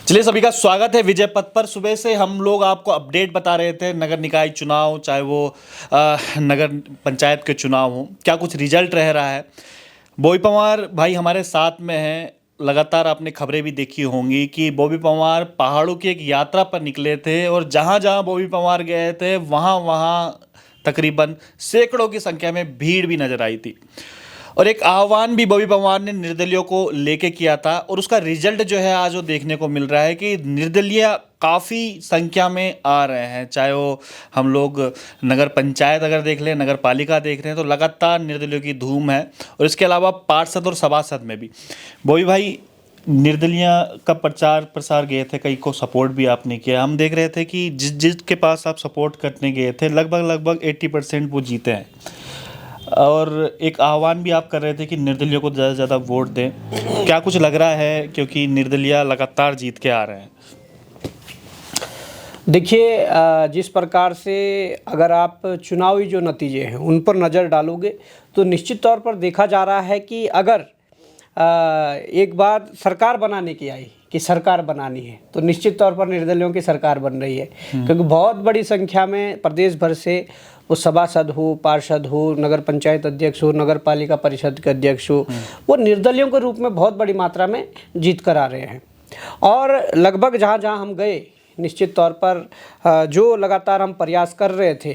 चलिए, सभी का स्वागत है विजय पथ पर। सुबह से हम लोग आपको अपडेट बता रहे थे, नगर निकाय चुनाव, चाहे वो नगर पंचायत के चुनाव हो, क्या कुछ रिजल्ट रह रहा है। बॉबी पंवार भाई हमारे साथ में हैं। लगातार आपने खबरें भी देखी होंगी कि बॉबी पंवार पहाड़ों की एक यात्रा पर निकले थे और जहाँ जहाँ बॉबी पंवार गए थे वहाँ वहाँ तकरीबन सैकड़ों की संख्या में भीड़ भी नजर आई थी। और एक आह्वान भी बॉबी पंवार ने निर्दलियों को लेके किया था और उसका रिजल्ट जो है आज वो देखने को मिल रहा है कि निर्दलीय काफ़ी संख्या में आ रहे हैं। चाहे वो हम लोग नगर पंचायत अगर देख लें, नगर पालिका देख रहे हैं तो लगातार निर्दलियों की धूम है। और इसके अलावा पार्षद और सभासद में भी बॉबी भाई निर्दलीय का प्रचार प्रसार गए थे, कई को सपोर्ट भी आपने किया। हम देख रहे थे कि जिसके पास आप सपोर्ट करने गए थे लगभग 80% वो जीते हैं। और एक आह्वान भी आप कर रहे थे कि निर्दलियों को ज़्यादा से ज़्यादा वोट दें। क्या कुछ लग रहा है, क्योंकि निर्दलीय लगातार जीत के आ रहे हैं? देखिए, जिस प्रकार से अगर आप चुनावी जो नतीजे हैं उन पर नज़र डालोगे तो निश्चित तौर पर देखा जा रहा है कि अगर एक बार सरकार बनाने की आई कि सरकार बनानी है तो निश्चित तौर पर निर्दलियों की सरकार बन रही है, क्योंकि बहुत बड़ी संख्या में प्रदेश भर से वो सभासद हो, पार्षद हो, नगर पंचायत अध्यक्ष हो, नगर पालिका परिषद के अध्यक्ष हो, वो निर्दलियों के रूप में बहुत बड़ी मात्रा में जीत कर आ रहे हैं। और लगभग जहाँ जहाँ हम गए निश्चित तौर पर जो लगातार हम प्रयास कर रहे थे,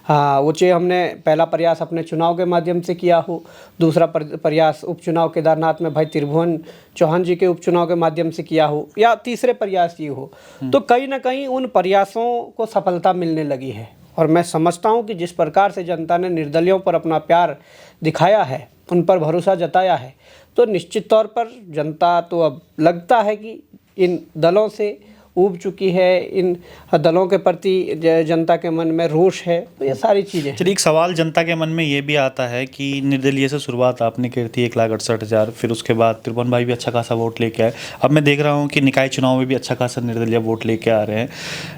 वो चाहे हमने पहला प्रयास अपने चुनाव के माध्यम से किया हो, दूसरा प्रयास उपचुनाव केदारनाथ में भाई त्रिभुवन चौहान जी के उपचुनाव के माध्यम से किया हो, या तीसरे प्रयास ये हो, तो कहीं ना कहीं उन प्रयासों को सफलता मिलने लगी है। और मैं समझता हूँ कि जिस प्रकार से जनता ने निर्दलियों पर अपना प्यार दिखाया है, उन पर भरोसा जताया है, तो निश्चित तौर पर जनता तो अब लगता है कि इन दलों से ऊब चुकी है, इन दलों के प्रति जनता के मन में रोष है, तो ये सारी चीज़ें। चलिए, एक सवाल जनता के मन में ये भी आता है कि निर्दलीय से शुरुआत आपने की थी 1,68,000, फिर उसके बाद त्रिभुवन भाई भी अच्छा खासा वोट लेके आए। अब मैं देख रहा हूँ कि निकाय चुनाव में भी अच्छा खासा निर्दलीय वोट लेके आ रहे हैं।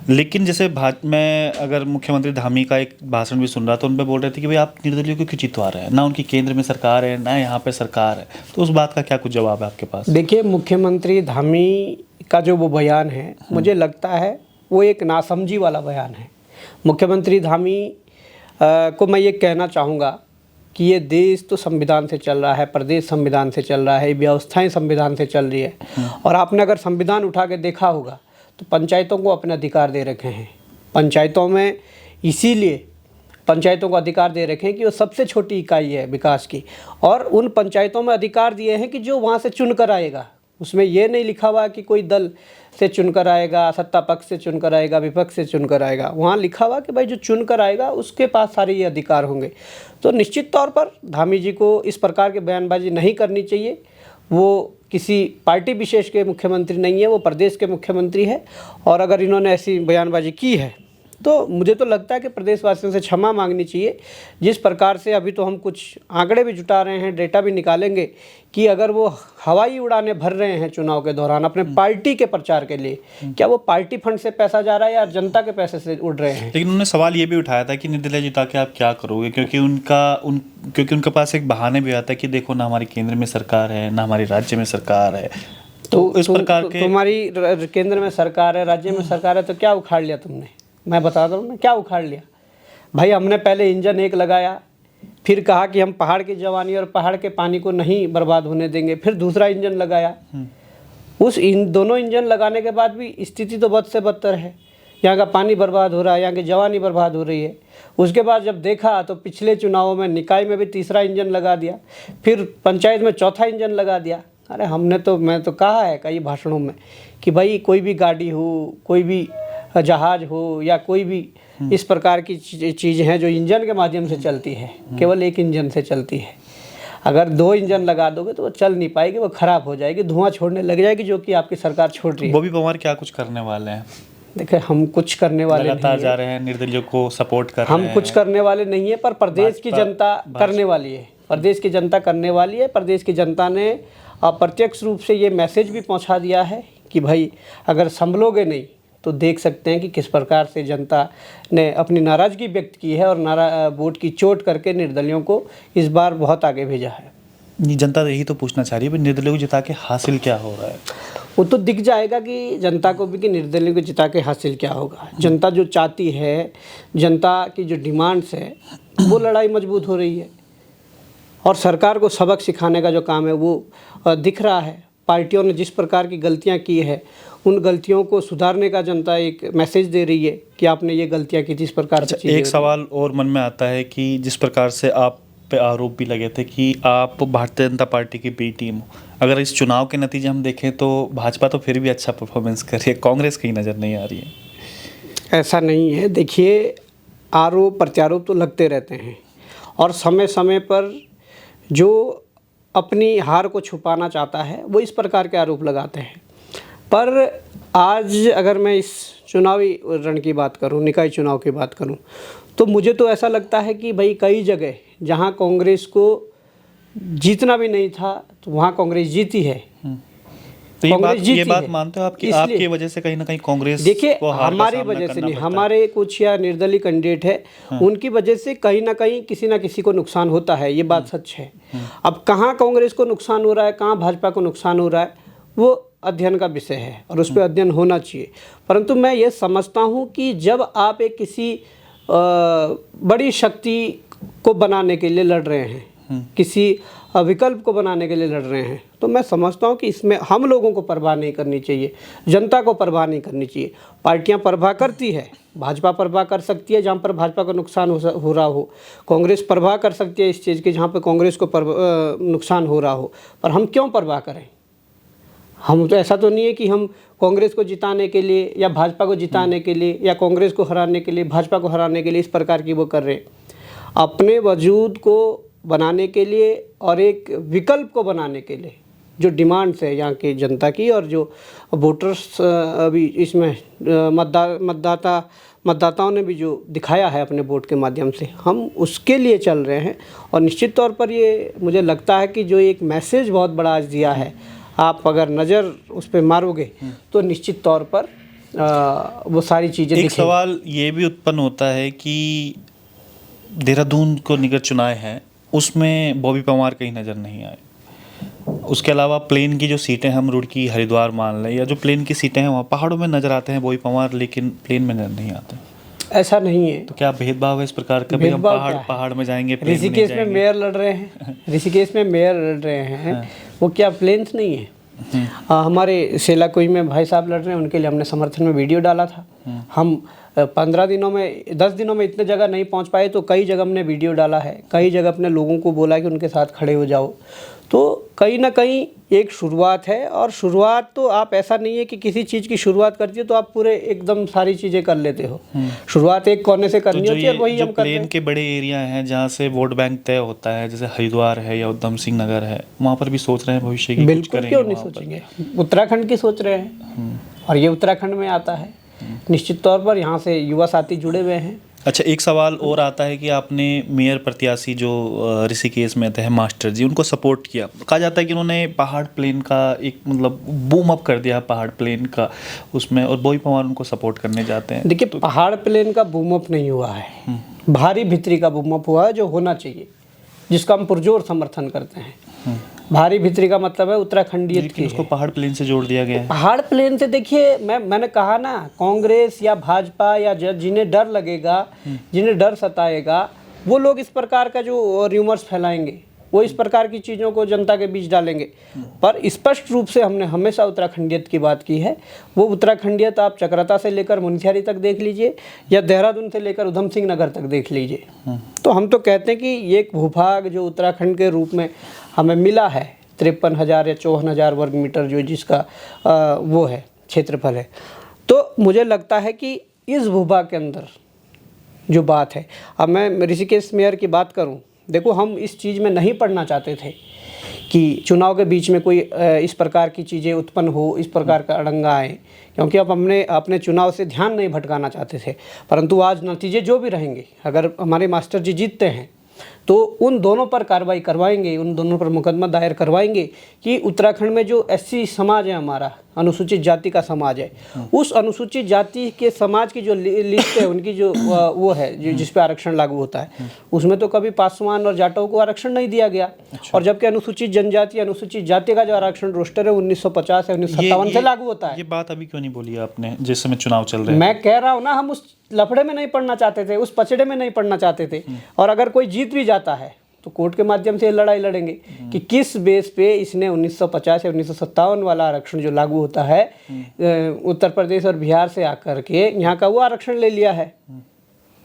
लेकिन जैसे मैं अगर मुख्यमंत्री धामी का एक भाषण भी सुन रहा तो उन पर बोल रहे थे कि भाई आप निर्दलियों को क्यों जितवा रहे हैं, ना उनकी केंद्र में सरकार है ना यहाँ पर सरकार है। तो उस बात का क्या कुछ जवाब है आपके पास? देखिए, मुख्यमंत्री धामी का जो वो बयान है, मुझे लगता है वो एक नासमझी वाला बयान है। मुख्यमंत्री धामी को मैं ये कहना चाहूँगा कि ये देश तो संविधान से चल रहा है, प्रदेश संविधान से चल रहा है, व्यवस्थाएं संविधान से चल रही है। और आपने अगर संविधान उठा के देखा होगा तो पंचायतों को अपने अधिकार दे रखे हैं। पंचायतों में इसीलिए पंचायतों को अधिकार दे रखे हैं कि वो सबसे छोटी इकाई है विकास की, और उन पंचायतों में अधिकार दिए हैं कि जो वहाँ से चुनकर आएगा, उसमें ये नहीं लिखा हुआ कि कोई दल से चुनकर आएगा, सत्ता पक्ष से चुनकर आएगा, विपक्ष से चुनकर आएगा। वहाँ लिखा हुआ कि भाई जो चुनकर आएगा उसके पास सारे ये अधिकार होंगे। तो निश्चित तौर पर धामी जी को इस प्रकार की बयानबाजी नहीं करनी चाहिए। वो किसी पार्टी विशेष के मुख्यमंत्री नहीं है, वो प्रदेश के मुख्यमंत्री है। और अगर इन्होंने ऐसी बयानबाजी की है तो मुझे तो लगता है कि प्रदेशवासियों से क्षमा मांगनी चाहिए। जिस प्रकार से अभी तो हम कुछ आंकड़े भी जुटा रहे हैं, डेटा भी निकालेंगे कि अगर वो हवाई उड़ानें भर रहे हैं चुनाव के दौरान अपने पार्टी के प्रचार के लिए, क्या वो पार्टी फंड से पैसा जा रहा है या जनता के पैसे से उड़ रहे हैं? लेकिन उन्होंने सवाल ये भी उठाया था कि निर्दलीय जिता के आप क्या करोगे, क्योंकि उनके पास एक बहाने भी आता है कि देखो ना हमारी केंद्र में सरकार है ना हमारी राज्य में सरकार है। तो इस प्रकार के तुम्हारी केंद्र में सरकार है, राज्य में सरकार है, तो क्या उखाड़ लिया तुमने? मैं बता दूँ ना क्या उखाड़ लिया भाई। हमने पहले इंजन एक लगाया, फिर कहा कि हम पहाड़ की जवानी और पहाड़ के पानी को नहीं बर्बाद होने देंगे, फिर दूसरा इंजन लगाया। दोनों इंजन लगाने के बाद भी स्थिति तो बद से बदतर है। यहाँ का पानी बर्बाद हो रहा है, यहाँ की जवानी बर्बाद हो रही है। उसके बाद जब देखा तो पिछले चुनावों में निकाय में भी तीसरा इंजन लगा दिया, फिर पंचायत में चौथा इंजन लगा दिया। अरे मैं तो कहा है कई भाषणों में कि भाई कोई भी गाड़ी हो, कोई भी जहाज हो, या कोई भी इस प्रकार की चीज़ें हैं जो इंजन के माध्यम से चलती है, केवल एक इंजन से चलती है। अगर दो इंजन लगा दोगे तो वो चल नहीं पाएगी, वो ख़राब हो जाएगी, धुआं छोड़ने लग जाएगी, जो कि आपकी सरकार छोड़ रही है। बॉबी पंवार क्या कुछ करने वाले हैं? देखिए, हम कुछ करने वाले लगातार जा रहे हैं, निर्दलियों को सपोर्ट कर रहे हैं। हम कुछ करने वाले नहीं है, पर प्रदेश की जनता करने वाली है। प्रदेश की जनता करने वाली है। प्रदेश की जनता ने अप्रत्यक्ष रूप से ये मैसेज भी पहुंचा दिया है कि भाई अगर संभलोगे नहीं तो देख सकते हैं कि किस प्रकार से जनता ने अपनी नाराज़गी व्यक्त की है, और वोट की चोट करके निर्दलियों को इस बार बहुत आगे भेजा है। जनता यही तो पूछना चाह रही है, निर्दलियों को जिता के हासिल क्या हो रहा है? वो तो दिख जाएगा कि जनता को भी कि निर्दलीय को जिता के हासिल क्या होगा। जनता जो चाहती है, जनता की जो डिमांड्स है, वो लड़ाई मजबूत हो रही है और सरकार को सबक सिखाने का जो काम है वो दिख रहा है। पार्टियों ने जिस प्रकार की गलतियां की है, उन गलतियों को सुधारने का जनता एक मैसेज दे रही है कि आपने ये गलतियां की थी, इस प्रकार से। एक सवाल और मन में आता है कि जिस प्रकार से आप पे आरोप भी लगे थे कि आप भारतीय जनता पार्टी की बी टीम हो, अगर इस चुनाव के नतीजे हम देखें तो भाजपा तो फिर भी अच्छा परफॉर्मेंस कर रही है, कांग्रेस कहीं नज़र नहीं आ रही है। ऐसा नहीं है। देखिए, आरोप प्रत्यारोप तो लगते रहते हैं और समय समय पर जो अपनी हार को छुपाना चाहता है वो इस प्रकार के आरोप लगाते हैं। पर आज अगर मैं इस चुनावी रण की बात करूं, निकाय चुनाव की बात करूं, तो मुझे तो ऐसा लगता है कि भाई कई जगह जहां कांग्रेस को जीतना भी नहीं था तो वहां कांग्रेस जीती है। तो ये बात मानते हो आपकी आपकी वजह से कहीं ना कहीं कांग्रेस देखिए, हमारी वजह से नहीं, हमारे कुछ या निर्दलीय कैंडिडेट है उनकी वजह से कहीं ना कहीं किसी ना किसी को नुकसान होता है, ये बात सच है। अब कहाँ कांग्रेस को नुकसान हो रहा है, कहाँ भाजपा को नुकसान हो रहा है, वो अध्ययन का विषय है और उस पर अध्ययन होना चाहिए। परंतु मैं ये समझता हूँ कि जब आप एक किसी बड़ी शक्ति को बनाने के लिए लड़ रहे हैं, किसी विकल्प को बनाने के लिए लड़ रहे हैं, तो मैं समझता हूँ कि इसमें हम लोगों को परवाह नहीं करनी चाहिए, जनता को परवाह नहीं करनी चाहिए। पार्टियां परवाह करती है, भाजपा परवाह कर सकती है जहाँ पर भाजपा को नुकसान हो रहा हो, कांग्रेस परवाह कर सकती है इस चीज़ की जहाँ पर कांग्रेस को नुकसान हो रहा हो। पर हम क्यों परवाह करें? हम तो ऐसा तो नहीं है कि हम कांग्रेस को जिताने के लिए या भाजपा को जिताने के लिए या कांग्रेस को हराने के लिए, भाजपा को हराने के लिए इस प्रकार की वो कर रहे हैं। अपने वजूद को बनाने के लिए और एक विकल्प को बनाने के लिए जो डिमांड्स है यहाँ की जनता की और जो वोटर्स अभी इसमें मतदाताओं ने भी जो दिखाया है अपने वोट के माध्यम से, हम उसके लिए चल रहे हैं। और निश्चित तौर पर ये मुझे लगता है कि जो एक मैसेज बहुत बड़ा आज दिया है, आप अगर नज़र उस पर मारोगे तो निश्चित तौर पर वो सारी चीज़ें एक सवाल ये भी उत्पन्न होता है कि देहरादून को निगम चुनाव है, उसमें बॉबी पवार कहीं नज़र नहीं आए। उसके अलावा प्लेन की जो सीटें हम रुड़की हरिद्वार मान लें या जो प्लेन की सीटें हैं वहाँ पहाड़ों में नज़र आते हैं बॉबी पवार, लेकिन प्लेन में नज़र नहीं आते। ऐसा नहीं है। तो क्या भेदभाव है इस प्रकार का? हम पहाड़ में जाएंगे, ऋषिकेश में मेयर लड़ रहे हैं, ऋषिकेश में मेयर लड़ रहे हैं, वो क्या प्लेन्स नहीं है? हमारे सेलाकुई में भाई साहब लड़ रहे हैं, उनके लिए हमने समर्थन में वीडियो डाला था। हम 15 दिनों में 10 दिनों में इतने जगह नहीं पहुंच पाए तो कई जगह हमने वीडियो डाला है, कई जगह अपने लोगों को बोला कि उनके साथ खड़े हो जाओ। तो कहीं ना कहीं एक शुरुआत है और शुरुआत तो आप ऐसा नहीं है कि किसी चीज़ की शुरुआत करती है तो आप पूरे एकदम सारी चीज़ें कर लेते हो। शुरुआत एक कोने से करनी होती है और वही हम करते हैं। प्लेन के बड़े एरिया हैं जहाँ से वोट बैंक तय होता है, जैसे हरिद्वार है या उधम सिंह नगर है, वहाँ पर भी सोच रहे हैं भविष्य की? बिल्कुल, क्यों नहीं सोचेंगे। उत्तराखंड की सोच रहे हैं और ये उत्तराखंड में आता है। निश्चित तौर पर यहाँ से युवा साथी जुड़े हुए हैं। अच्छा, एक सवाल और आता है कि आपने मेयर प्रत्याशी जो ऋषिकेश में थे मास्टर जी, उनको सपोर्ट किया। कहा जाता है कि उन्होंने पहाड़ प्लेन का एक मतलब बूम अप कर दिया पहाड़ प्लेन का उसमें, और बॉबी पवार उनको सपोर्ट करने जाते हैं। देखिए, पहाड़ प्लेन का बूम अप नहीं हुआ है, भारी भितरी का बूम अप हुआ है जो होना चाहिए, जिसका हम पुरजोर समर्थन करते हैं। भारी भितरी का मतलब है उत्तराखंडीयत की, उसको पहाड़ प्लेन से जोड़ दिया गया है। पहाड़ प्लेन से देखिए, मैंने कहा ना, कांग्रेस या भाजपा या जिन्हें डर लगेगा, जिन्हें डर सताएगा, वो लोग इस प्रकार का जो र्यूमर्स फैलाएंगे, वो इस प्रकार की चीज़ों को जनता के बीच डालेंगे। पर स्पष्ट रूप से हमने हमेशा उत्तराखंडीयत की बात की है। वो उत्तराखंडीयत आप चक्राता से लेकर मुनस्यारी तक देख लीजिए या देहरादून से लेकर उधम सिंह नगर तक देख लीजिए। तो हम तो कहते हैं कि ये एक भूभाग जो उत्तराखंड के रूप में हमें मिला है, 53,000 या 54,000 वर्ग मीटर जो जिसका वो है क्षेत्रफल है, तो मुझे लगता है कि इस भूभाग के अंदर जो बात है, अब मैं ऋषिकेश मेयर की बात करूं, देखो हम इस चीज़ में नहीं पढ़ना चाहते थे कि चुनाव के बीच में कोई इस प्रकार की चीज़ें उत्पन्न हो, इस प्रकार का अड़ंगा आए, क्योंकि अब हमने अपने चुनाव से ध्यान नहीं भटकाना चाहते थे। परंतु आज नतीजे जो भी रहेंगे, अगर हमारे मास्टर जी जीतते हैं तो उन दोनों पर कार्रवाई करवाएंगे, उन दोनों पर मुकदमा दायर करवाएंगे कि उत्तराखंड में जो एससी समाज है हमारा, अनुसूचित जाति का समाज है, उस अनुसूचित जाति के समाज की जो लिस्ट है उनकी जो वो है जिस पे आरक्षण लागू होता है, उसमें तो कभी पासवान और जाटों को आरक्षण नहीं दिया गया। और जबकि अनुसूचित जनजाति अनुसूचित जाति का जो आरक्षण रोस्टर है 1950 या 1957 से लागू होता है। ये बात अभी क्यों नहीं बोली आपने जिस समय चुनाव चल रहे हैं? मैं कह रहा हूँ ना, हम उस लफड़े में नहीं पड़ना चाहते थे, उस पचड़े में नहीं पड़ना चाहते थे। और अगर कोई जीत भी जाता है तो कोर्ट के माध्यम से लड़ाई लड़ेंगे कि किस बेस पे इसने 1950 या 1957 वाला आरक्षण जो लागू होता है उत्तर प्रदेश और बिहार से आकर के यहाँ का वो आरक्षण ले लिया है।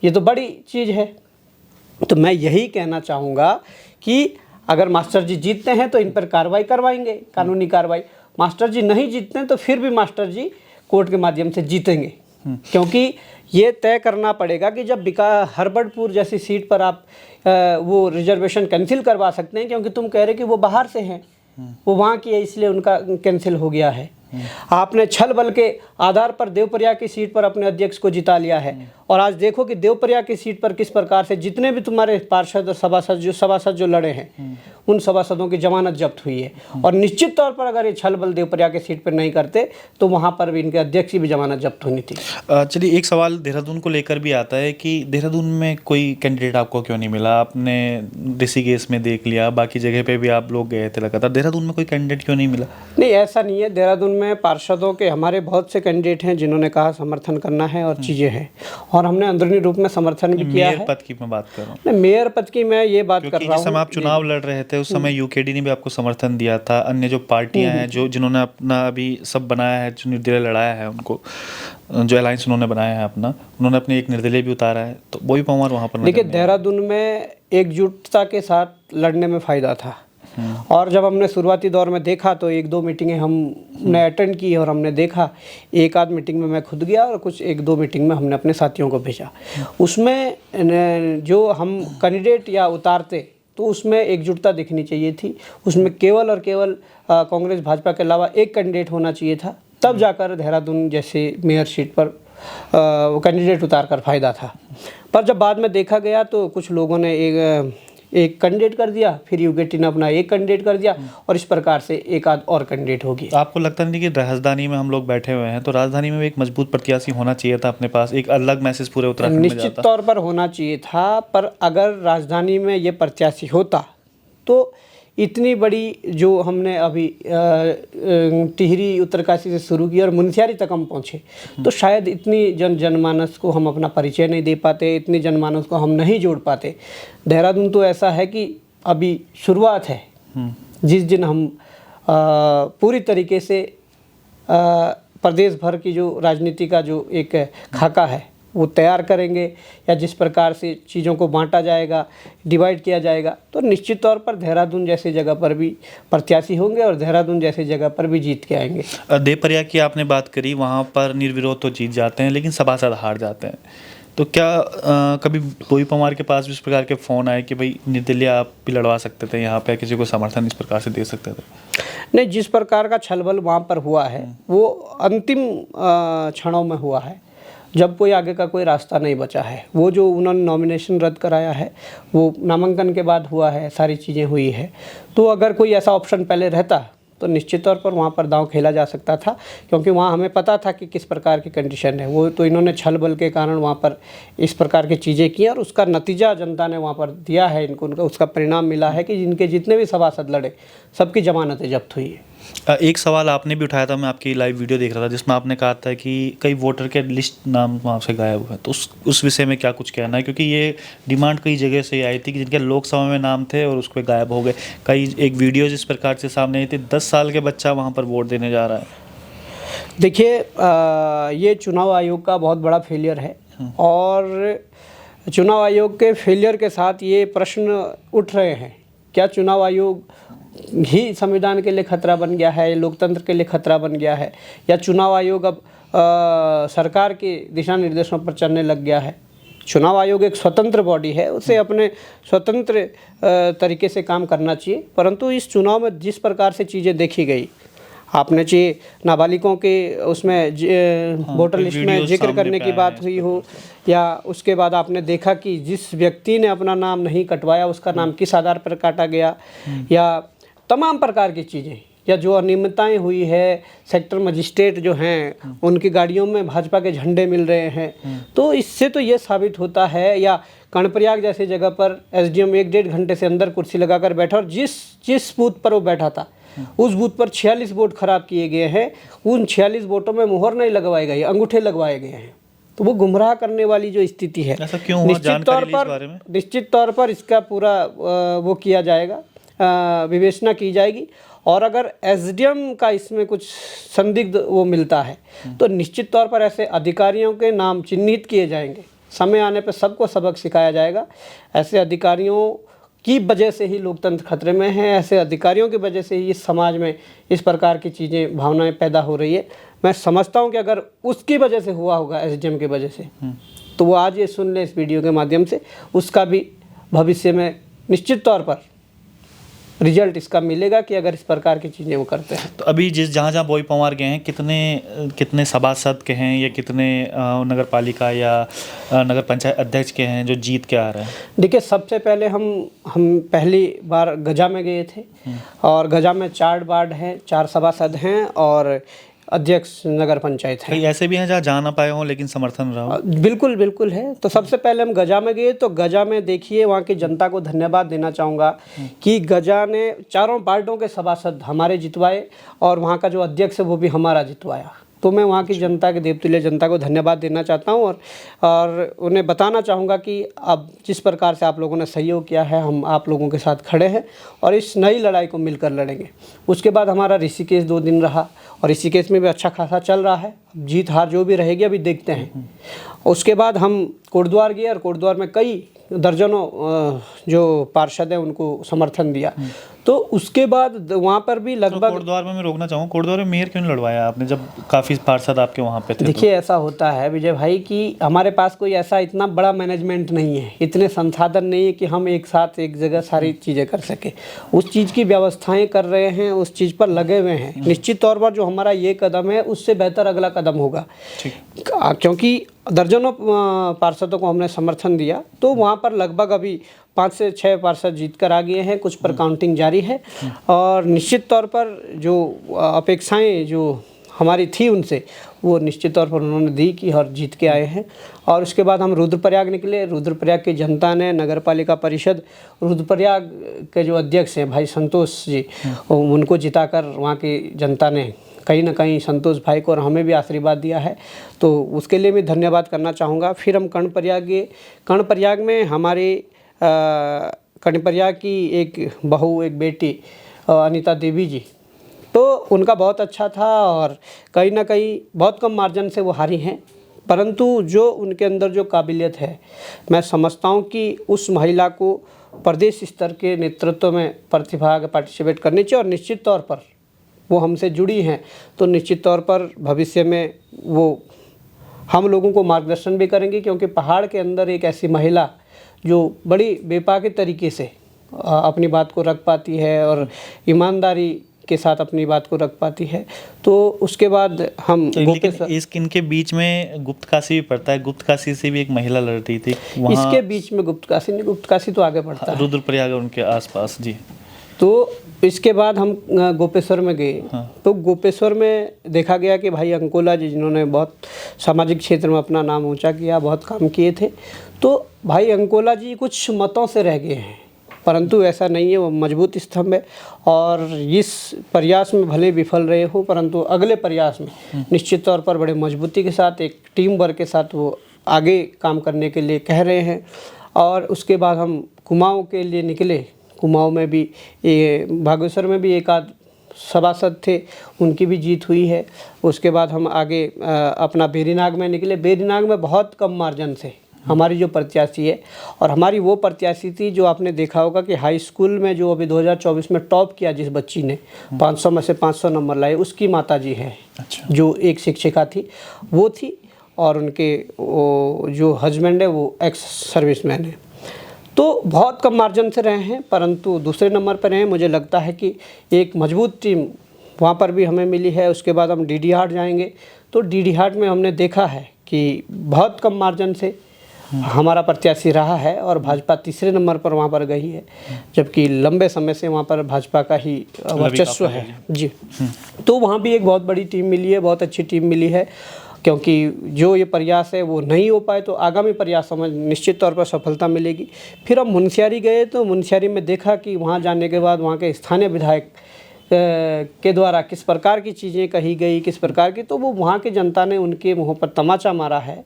ये तो बड़ी चीज़ है। तो मैं यही कहना चाहूँगा कि अगर मास्टर जी जीतते हैं तो इन पर कार्रवाई करवाएंगे, कानूनी कार्रवाई। मास्टर जी नहीं जीतते हैं तो फिर भी मास्टर जी कोर्ट के माध्यम से जीतेंगे, क्योंकि ये तय करना पड़ेगा कि जब हरबड़पुर जैसी सीट पर आप वो रिजर्वेशन कैंसिल करवा सकते हैं, क्योंकि तुम कह रहे कि वो बाहर से हैं, वो वहाँ की है इसलिए उनका कैंसिल हो गया है। आपने छल बल के आधार पर देवप्रयाग की सीट पर अपने अध्यक्ष को जिता लिया है, और आज देखो कि देवप्रयाग की सीट पर किस प्रकार से जितने भी तुम्हारे पार्षद और सभासद जो लड़े हैं उन सभासदों की जमानत जब्त हुई है। और निश्चित तौर पर अगर ये छल बल देवप्रयाग की सीट पर नहीं करते तो वहाँ पर भी इनके अध्यक्ष की भी जमानत जब्त होनी थी। चलिए, एक सवाल देहरादून को लेकर भी आता है कि देहरादून में कोई कैंडिडेट आपको क्यों नहीं मिला? आपने ऋषिकेश में देख लिया, बाकी जगह पे भी आप लोग गए थे लगातार, देहरादून में कोई कैंडिडेट क्यों नहीं मिला? नहीं, ऐसा नहीं है। देहरादून में पार्षदों के हमारे बहुत से कैंडिडेट हैं जिन्होंने कहा समर्थन करना है और चीज़ें हैं, और हमने अंदरूनी रूप में समर्थन भी किया है। मेयर पद की मैं बात कर रहा हूँ। नहीं, मेयर पद की मैं ये बात कर रहा हूँ। जिस समय आप चुनाव लड़ रहे थे उस समय यूकेडी ने भी आपको समर्थन दिया था, अन्य जो पार्टियां हैं जो जिन्होंने अपना अभी सब बनाया है, जो निर्दलीय लड़ाया है, उनको जो अलायंस उन्होंने बनाया है अपना, उन्होंने अपने एक निर्दलीय भी उतारा है, तो वो भी पवार वहाँ पर। देखिए, देहरादून में एकजुटता के साथ लड़ने में फ़ायदा था। और जब हमने शुरुआती दौर में देखा तो 1-2 मीटिंगें हमने अटेंड की और हमने देखा, एक आध मीटिंग में मैं खुद गया और कुछ 1-2 मीटिंग में हमने अपने साथियों को भेजा। उसमें जो हम कैंडिडेट या उतारते तो उसमें एकजुटता दिखनी चाहिए थी। उसमें केवल और केवल कांग्रेस भाजपा के अलावा एक कैंडिडेट होना चाहिए था, तब जाकर देहरादून जैसे मेयर सीट पर वो कैंडिडेट उतार कर फ़ायदा था। पर जब बाद में देखा गया तो कुछ लोगों ने एक कैंडिडेट कर दिया, फिर यूकेटी ने अपना एक कैंडिडेट कर दिया, और इस प्रकार से एक आध और कैंडिडेट होगी। आपको लगता नहीं कि राजधानी में हम लोग बैठे हुए हैं तो राजधानी में एक मजबूत प्रत्याशी होना चाहिए था अपने पास, एक अलग मैसेज पूरे उत्तराखंड में जाता? निश्चित तौर पर होना चाहिए था, पर अगर राजधानी में ये प्रत्याशी होता तो इतनी बड़ी जो हमने अभी टिहरी उत्तरकाशी से शुरू की और मुनस्यारी तक हम पहुँचे, तो शायद इतनी जनमानस को हम अपना परिचय नहीं दे पाते, इतनी जनमानस को हम नहीं जोड़ पाते। देहरादून तो ऐसा है कि अभी शुरुआत है। जिस दिन हम पूरी तरीके से प्रदेश भर की जो राजनीति का जो एक खाका है वो तैयार करेंगे, या जिस प्रकार से चीज़ों को बांटा जाएगा, डिवाइड किया जाएगा, तो निश्चित तौर पर देहरादून जैसी जगह पर भी प्रत्याशी होंगे और देहरादून जैसी जगह पर भी जीत के आएंगे। देवप्रयाग की आपने बात करी, वहाँ पर निर्विरोध तो जीत जाते हैं लेकिन सभासद हार जाते हैं, तो क्या कभी बोई पवार के पास भी इस प्रकार के फ़ोन आए कि भाई निर्दलीय आप भी लड़वा सकते थे यहाँ पे, किसी को समर्थन इस प्रकार से दे सकते थे? नहीं, जिस प्रकार का छलबल वहाँ पर हुआ है वो अंतिम क्षणों में हुआ है, जब कोई आगे का कोई रास्ता नहीं बचा है। वो जो उन्होंने नॉमिनेशन रद्द कराया है वो नामांकन के बाद हुआ है, सारी चीज़ें हुई है। तो अगर कोई ऐसा ऑप्शन पहले रहता तो निश्चित तौर पर वहाँ पर दांव खेला जा सकता था, क्योंकि वहाँ हमें पता था कि किस प्रकार की कंडीशन है। वो तो इन्होंने छल बल के कारण वहाँ पर इस प्रकार की चीज़ें की और उसका नतीजा जनता ने वहाँ पर दिया है इनको, उनका उसका परिणाम मिला है कि जिनके जितने भी सभासद लड़े सबकी जमानतें जब्त हुई है। एक सवाल आपने भी उठाया था, मैं आपकी लाइव वीडियो देख रहा था जिसमें आपने कहा था कि कई वोटर के लिस्ट नाम वहाँ से गायब हुए, तो उस विषय में क्या कुछ कहना है? क्योंकि ये डिमांड कई जगह से आई थी कि जिनके लोकसभा में नाम थे और उसके गायब हो गए। कई एक वीडियो जिस प्रकार से सामने आई थी, 10 साल के बच्चा वहाँ पर वोट देने जा रहा है। देखिए, ये चुनाव आयोग का बहुत बड़ा फेलियर है, और चुनाव आयोग के फेलियर के साथ ये प्रश्न उठ रहे हैं, क्या चुनाव आयोग ही संविधान के लिए खतरा बन गया है, लोकतंत्र के लिए खतरा बन गया है, या चुनाव आयोग अब सरकार के दिशा निर्देशों पर चलने लग गया है? चुनाव आयोग एक स्वतंत्र बॉडी है, उसे अपने स्वतंत्र तरीके से काम करना चाहिए। परंतु इस चुनाव में जिस प्रकार से चीज़ें देखी गई, आपने चाहिए नाबालिगों के उसमें वोटर लिस्ट में जिक्र करने की बात हुई हो, या उसके बाद आपने देखा कि जिस व्यक्ति ने अपना नाम नहीं कटवाया उसका नाम किस आधार पर काटा गया, या तमाम प्रकार की चीज़ें, या जो अनियमितताएं हुई है, सेक्टर मजिस्ट्रेट जो हैं उनकी गाड़ियों में भाजपा के झंडे मिल रहे हैं, तो इससे तो ये साबित होता है, या कर्णप्रयाग जैसी जगह पर एसडीएम 1-1.5 घंटे से अंदर कुर्सी लगाकर बैठा और जिस बूथ पर वो बैठा था उस बूथ पर 46 वोट खराब किए गए हैं। उन 46 वोटों में मुहर नहीं लगवाए गए, अंगूठे लगवाए गए हैं। तो वो गुमराह करने वाली जो स्थिति है, ऐसा क्यों हुआ? जानकारी ली इस बारे में? निश्चित तौर पर इसका पूरा वो किया जाएगा, विवेचना की जाएगी। और अगर एसडीएम का इसमें कुछ संदिग्ध वो मिलता है तो निश्चित तौर पर ऐसे अधिकारियों के नाम चिन्हित किए जाएंगे। समय आने पर सबको सबक सिखाया जाएगा। ऐसे अधिकारियों की वजह से ही लोकतंत्र खतरे में है, ऐसे अधिकारियों की वजह से ही इस समाज में इस प्रकार की चीज़ें, भावनाएं पैदा हो रही है। मैं समझता हूं कि अगर उसकी वजह से हुआ होगा, एसडीएम की वजह से, तो वो आज ये सुन ले इस वीडियो के माध्यम से, उसका भी भविष्य में निश्चित तौर पर रिजल्ट इसका मिलेगा कि अगर इस प्रकार की चीज़ें वो करते हैं। तो अभी जहाँ बॉय पवार गए हैं, कितने सभासद के हैं, या कितने नगर पालिका या नगर पंचायत अध्यक्ष के हैं जो जीत के आ रहे हैं? देखिए, सबसे पहले हम पहली बार गजा में गए थे और गजा में 4 वार्ड हैं, 4 सभासद हैं और अध्यक्ष नगर पंचायत है। कई ऐसे भी हैं जहाँ जा ना पाए हों लेकिन समर्थन रहा हो? बिल्कुल बिल्कुल है। तो सबसे पहले हम गजा में गए, तो गजा में देखिए वहाँ की जनता को धन्यवाद देना चाहूँगा कि गजा ने 4 वार्डों के सभासद हमारे जितवाए और वहाँ का जो अध्यक्ष है वो भी हमारा जितवाया। तो मैं वहाँ की जनता के, देवतुल्य जनता को धन्यवाद देना चाहता हूँ और उन्हें बताना चाहूँगा कि अब जिस प्रकार से आप लोगों ने सहयोग किया है, हम आप लोगों के साथ खड़े हैं और इस नई लड़ाई को मिलकर लड़ेंगे। उसके बाद हमारा ऋषिकेश 2 दिन रहा और ऋषिकेश में भी अच्छा खासा चल रहा है। जीत हार जो भी रहेगी अभी देखते हैं। उसके बाद हम कोटद्वार गए और कोटद्वार में कई दर्जनों जो पार्षद हैं उनको समर्थन दिया। तो उसके बाद वहाँ पर भी लगभग, कोटद्वार में मैं रोकना चाहूँगा, कोटद्वार में मेयर क्यों नहीं लड़वाया आपने जब काफ़ी पार्षद आपके वहाँ पे थे? देखिए, ऐसा होता है विजय भाई कि हमारे पास कोई ऐसा इतना बड़ा मैनेजमेंट नहीं है, इतने संसाधन नहीं है कि हम एक साथ एक जगह सारी चीज़ें कर सके। उस चीज़ की व्यवस्थाएं कर रहे हैं, उस चीज़ पर लगे हुए हैं। निश्चित तौर पर जो हमारा ये कदम है उससे बेहतर अगला कदम होगा, क्योंकि दर्जनों पार्षदों को हमने समर्थन दिया। तो वहाँ पर लगभग अभी 5 से 6 पार्षद जीत कर आ गए हैं, कुछ पर काउंटिंग जारी है और निश्चित तौर पर जो अपेक्षाएं जो हमारी थी उनसे, वो निश्चित तौर पर उन्होंने दी कि और जीत के आए हैं। और उसके बाद हम रुद्रप्रयाग निकले। रुद्रप्रयाग की जनता ने, नगर पालिका परिषद रुद्रप्रयाग के जो अध्यक्ष हैं भाई संतोष जी, उनको जिताकर वहाँ की जनता ने कहीं ना कहीं संतोष भाई को और हमें भी आशीर्वाद दिया है, तो उसके लिए भी धन्यवाद करना चाहूँगा। फिर हम कर्णप्रयाग गए। कर्णप्रयाग में हमारे कर्णप्रयाग की एक बहू, एक बेटी अनीता देवी जी, तो उनका बहुत अच्छा था और कहीं ना कहीं बहुत कम मार्जिन से वो हारी हैं। परंतु जो उनके अंदर जो काबिलियत है, मैं समझता हूँ कि उस महिला को प्रदेश स्तर के नेतृत्व में पार्टिसिपेट करनी चाहिए और निश्चित तौर पर वो हमसे जुड़ी हैं, तो निश्चित तौर पर भविष्य में वो हम लोगों को मार्गदर्शन भी करेंगे, क्योंकि पहाड़ के अंदर एक ऐसी महिला जो बड़ी बेपाके तरीके से अपनी बात को रख पाती है और ईमानदारी के साथ अपनी बात को रख पाती है। तो उसके बाद हम इनके बीच में गुप्तकाशी भी पड़ता है। गुप्तकाशी से भी एक महिला लड़ रही थी वहाँ। इसके बीच में गुप्तकाशी नहीं, गुप्तकाशी तो आगे पड़ता है, रुद्रप्रयाग उनके आसपास जी। तो इसके बाद हम गोपेश्वर में गए। तो गोपेश्वर में देखा गया कि भाई अंकोला जी, जिन्होंने बहुत सामाजिक क्षेत्र में अपना नाम ऊंचा किया, बहुत काम किए थे, तो भाई अंकोला जी कुछ मतों से रह गए हैं, परंतु ऐसा नहीं है, वो मजबूत स्तंभ है और इस प्रयास में भले विफल रहे हो, परंतु अगले प्रयास में निश्चित तौर पर बड़े मजबूती के साथ, एक टीम वर्क के साथ वो आगे काम करने के लिए कह रहे हैं। और उसके बाद हम कुमाऊँ के लिए निकले। कुमाऊँ में भी, ये बागेश्वर में भी एक आध सभासद थे, उनकी भी जीत हुई है। उसके बाद हम आगे अपना बेरीनाग में निकले। बेरीनाग में बहुत कम मार्जिन से हमारी जो प्रत्याशी है, और हमारी वो प्रत्याशी थी जो आपने देखा होगा कि हाई स्कूल में जो अभी 2024 में टॉप किया, जिस बच्ची ने 500 में से 500 नंबर लाए, उसकी माताजी है। अच्छा। जो एक शिक्षिका थी वो थी, और उनके वो जो हस्बैंड है वो एक्स सर्विसमैन है। तो बहुत कम मार्जिन से रहे हैं, परंतु दूसरे नंबर पर रहे हैं। मुझे लगता है कि एक मजबूत टीम वहाँ पर भी हमें मिली है। उसके बाद हम डीडी हाट जाएंगे, तो डीडी हाट में हमने देखा है कि बहुत कम मार्जिन से हमारा प्रत्याशी रहा है और भाजपा तीसरे नंबर पर वहाँ पर गई है, जबकि लंबे समय से वहाँ पर भाजपा का ही वर्चस्व है जी। तो वहाँ भी एक बहुत बड़ी टीम मिली है, बहुत अच्छी टीम मिली है, क्योंकि जो ये प्रयास है वो नहीं हो पाए तो आगामी प्रयासों में निश्चित तौर पर सफलता मिलेगी। फिर हम मुनस्यारी गए तो मुनस्यारी में देखा कि वहाँ जाने के बाद वहाँ के स्थानीय विधायक के द्वारा किस प्रकार की चीज़ें कही गई, किस प्रकार की, तो वो वहाँ की जनता ने उनके मुँह पर तमाचा मारा है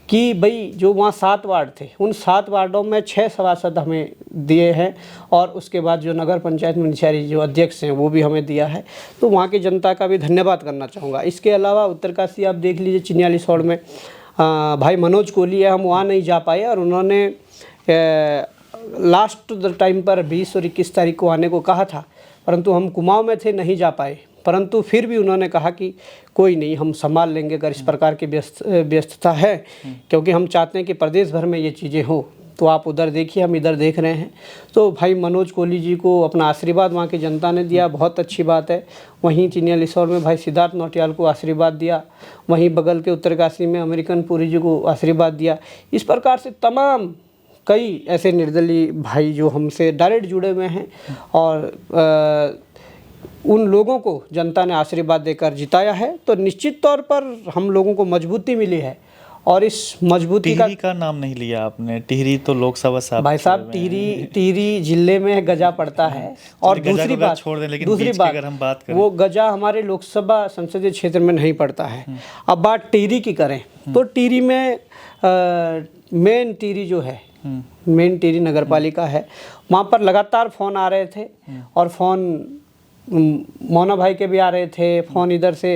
कि भाई जो वहाँ 7 वार्ड थे उन 7 वार्डों में 6 सभासद हमें दिए हैं और उसके बाद जो नगर पंचायत मुनस्यारी जो अध्यक्ष हैं वो भी हमें दिया है। तो वहाँ की जनता का भी धन्यवाद करना चाहूँगा। इसके अलावा उत्तरकाशी आप देख लीजिए, चिन्यालीसौड़ में भाई मनोज कोहली है, हम वहाँ नहीं जा पाए और उन्होंने लास्ट टाइम पर 20 और 21 तारीख को आने को कहा था, परंतु हम कुमाऊं में थे, नहीं जा पाए। परंतु फिर भी उन्होंने कहा कि कोई नहीं, हम संभाल लेंगे अगर इस प्रकार की व्यस्तता है, क्योंकि हम चाहते हैं कि प्रदेश भर में ये चीज़ें हो। तो आप उधर देखिए, हम इधर देख रहे हैं। तो भाई मनोज कोहली जी को अपना आशीर्वाद वहाँ की जनता ने दिया, बहुत अच्छी बात है। वहीं चिन्यालीसौड़ में भाई सिद्धार्थ नौटियाल को आशीर्वाद दिया, वहीं बगल के उत्तरकाशी में अमेरिकन पुरी जी को आशीर्वाद दिया। इस प्रकार से तमाम कई ऐसे निर्दलीय भाई जो हमसे डायरेक्ट जुड़े हुए हैं और उन लोगों को जनता ने आशीर्वाद देकर जिताया है। तो निश्चित तौर पर हम लोगों को मजबूती मिली है और इस मजबूती टिहरी का नाम नहीं लिया आपने। टिहरी तो लोकसभा साहब भाई साहब, टिहरी जिले में गजा पड़ता है। और दूसरी बात छोड़ दें, लेकिन दूसरी बात अगर हम बात करें, वो गजा हमारे लोकसभा संसदीय क्षेत्र में नहीं पड़ता है। अब बात टिहरी की करें तो टिहरी में मेन टिहरी जो है, मेन टिहरी नगर पालिका है, वहाँ पर लगातार फ़ोन आ रहे थे और फ़ोन मोना भाई के भी आ रहे थे, फ़ोन इधर से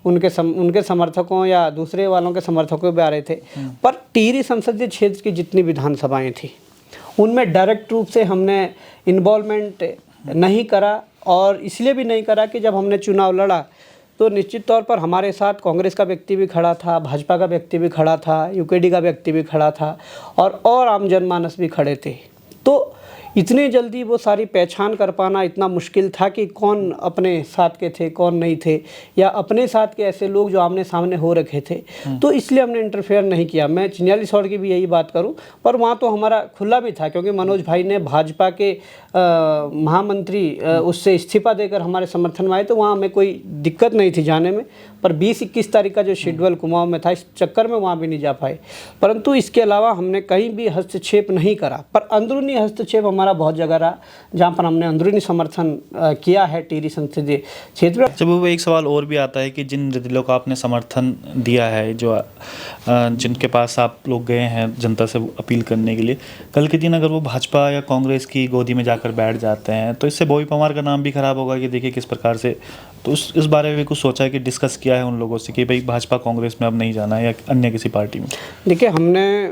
उनके समर्थकों या दूसरे वालों के समर्थकों भी आ रहे थे। पर टिहरी संसदीय क्षेत्र की जितनी विधानसभाएं थी उनमें डायरेक्ट रूप से हमने इन्वॉल्वमेंट नहीं करा, और इसलिए भी नहीं करा कि जब हमने चुनाव लड़ा तो निश्चित तौर पर हमारे साथ कांग्रेस का व्यक्ति भी खड़ा था, भाजपा का व्यक्ति भी खड़ा था, यूकेडी का व्यक्ति भी खड़ा था और आम जनमानस भी खड़े थे। तो इतने जल्दी वो सारी पहचान कर पाना इतना मुश्किल था कि कौन अपने साथ के थे, कौन नहीं थे, या अपने साथ के ऐसे लोग जो आमने सामने हो रखे थे। तो इसलिए हमने इंटरफेयर नहीं किया। मैं चिन्यालीसौड़ की भी यही बात करूं, पर वहाँ तो हमारा खुला भी था, क्योंकि मनोज भाई ने भाजपा के महामंत्री उससे इस्तीफा देकर हमारे समर्थन में आए, तो वहाँ हमें कोई दिक्कत नहीं थी जाने में। पर 20-21 तारीख का जो शेड्यूल कुमाऊं में था, इस चक्कर में वहाँ भी नहीं जा पाए। परंतु इसके अलावा हमने कहीं भी हस्तक्षेप नहीं करा, पर अंदरूनी हस्तक्षेप हमारा बहुत जगह रहा, जहाँ पर हमने अंदरूनी समर्थन किया है टिहरी संसदीय क्षेत्र। जब वो एक सवाल और भी आता है कि जिन निर्दलीयों को आपने समर्थन दिया है, जो जिनके पास आप लोग गए हैं जनता से अपील करने के लिए, कल के दिन अगर वो भाजपा या कांग्रेस की गोदी में जाकर बैठ जाते हैं तो इससे बॉबी परमार का नाम भी खराब होगा कि देखिए किस प्रकार से। तो इस बारे में भी कुछ सोचा है कि डिस्कस किया है उन लोगों से कि भाई भाजपा कांग्रेस में अब नहीं जाना है या अन्य किसी पार्टी में? देखिए, हमने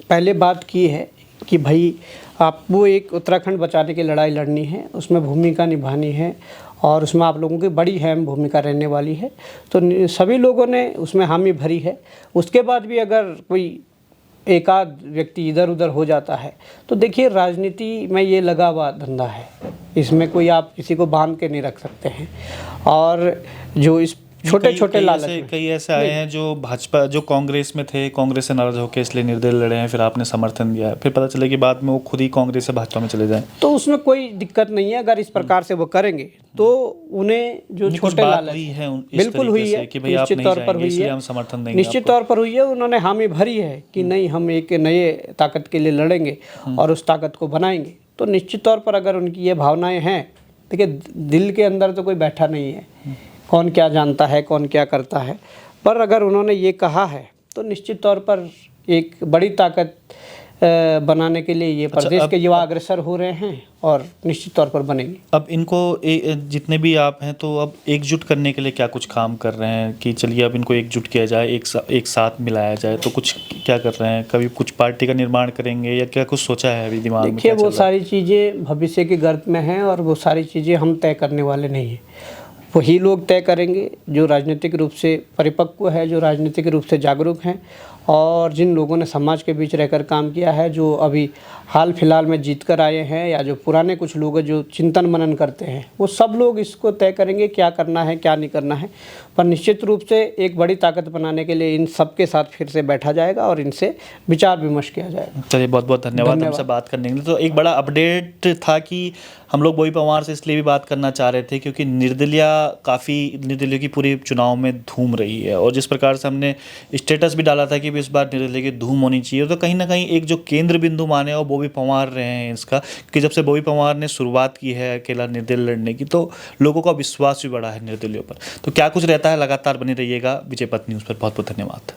पहले बात की है कि भाई आपको एक उत्तराखंड बचाने की लड़ाई लड़नी है, उसमें भूमिका निभानी है और उसमें आप लोगों की बड़ी अहम भूमिका रहने वाली है। तो सभी लोगों ने उसमें हामी भरी है। उसके बाद भी अगर कोई एक आध व्यक्ति इधर उधर हो जाता है तो देखिए, राजनीति में ये लगा हुआ धंधा है, इसमें कोई आप किसी को बांध के नहीं रख सकते हैं। और जो इस छोटे छोटे लालच, कई ऐसे आए हैं जो भाजपा, जो कांग्रेस में थे, कांग्रेस से नाराज होकर इसलिए निर्दलीय लड़े हैं, फिर आपने समर्थन दिया, फिर पता चले कि बाद में वो खुद ही कांग्रेस से भाजपा में चले जाएं। तो उसमें कोई दिक्कत नहीं है। अगर इस प्रकार से वो करेंगे तो उन्हें जो छोटे लालच है बिल्कुल हुई है, निश्चित तौर पर हुई है, हम समर्थन देंगे, निश्चित तौर पर हुई है। उन्होंने हामी भरी है कि नहीं, हम एक नए ताकत के लिए लड़ेंगे और उस ताकत को बनाएंगे। तो निश्चित तौर पर अगर उनकी ये भावनाएं हैं, देखिए दिल के अंदर तो कोई बैठा नहीं है, कौन क्या जानता है, कौन क्या करता है, पर अगर उन्होंने ये कहा है तो निश्चित तौर पर एक बड़ी ताकत बनाने के लिए ये प्रदेश के युवा अग्रसर हो रहे हैं और निश्चित तौर पर बनेंगे। अब इनको जितने भी आप हैं तो अब एकजुट करने के लिए क्या कुछ काम कर रहे हैं कि चलिए अब इनको एकजुट किया जाए, एक साथ मिलाया जाए, तो कुछ क्या कर रहे हैं? कभी कुछ पार्टी का निर्माण करेंगे या क्या कुछ सोचा है अभी दिमाग में? देखिए, वो सारी चीज़ें भविष्य के गर्भ में हैं और वो सारी चीज़ें हम तय करने वाले नहीं हैं। वही लोग तय करेंगे जो राजनीतिक रूप से परिपक्व है, जो राजनीतिक रूप से जागरूक हैं और जिन लोगों ने समाज के बीच रहकर काम किया है, जो अभी हाल फिलहाल में जीत कर आए हैं या जो पुराने कुछ लोग हैं जो चिंतन मनन करते हैं, वो सब लोग इसको तय करेंगे क्या करना है क्या नहीं करना है। पर निश्चित रूप से एक बड़ी ताकत बनाने के लिए इन सब के साथ फिर से बैठा जाएगा और इनसे विचार विमर्श किया जाएगा। चलिए, बहुत बहुत धन्यवाद हमसे बात करने के लिए। तो एक बड़ा अपडेट था कि हम लोग बोई पंवार से इसलिए भी बात करना चाह रहे थे क्योंकि निर्दलीय की पूरी चुनाव में धूम रही है और जिस प्रकार से हमने स्टेटस भी डाला था कि इस बार निर्दलीय की धूम होनी चाहिए, तो कहीं ना कहीं एक जो केंद्र बिंदु माने वो बोई पंवार रहे हैं इसका, क्योंकि जब से बोई पंवार ने शुरुआत की है अकेला निर्दलीय लड़ने की तो लोगों का विश्वास भी बढ़ा है निर्दलीय पर। तो क्या कुछ रहता है, लगातार बनी रहिएगा विजय पथ न्यूज़ पर। बहुत बहुत धन्यवाद।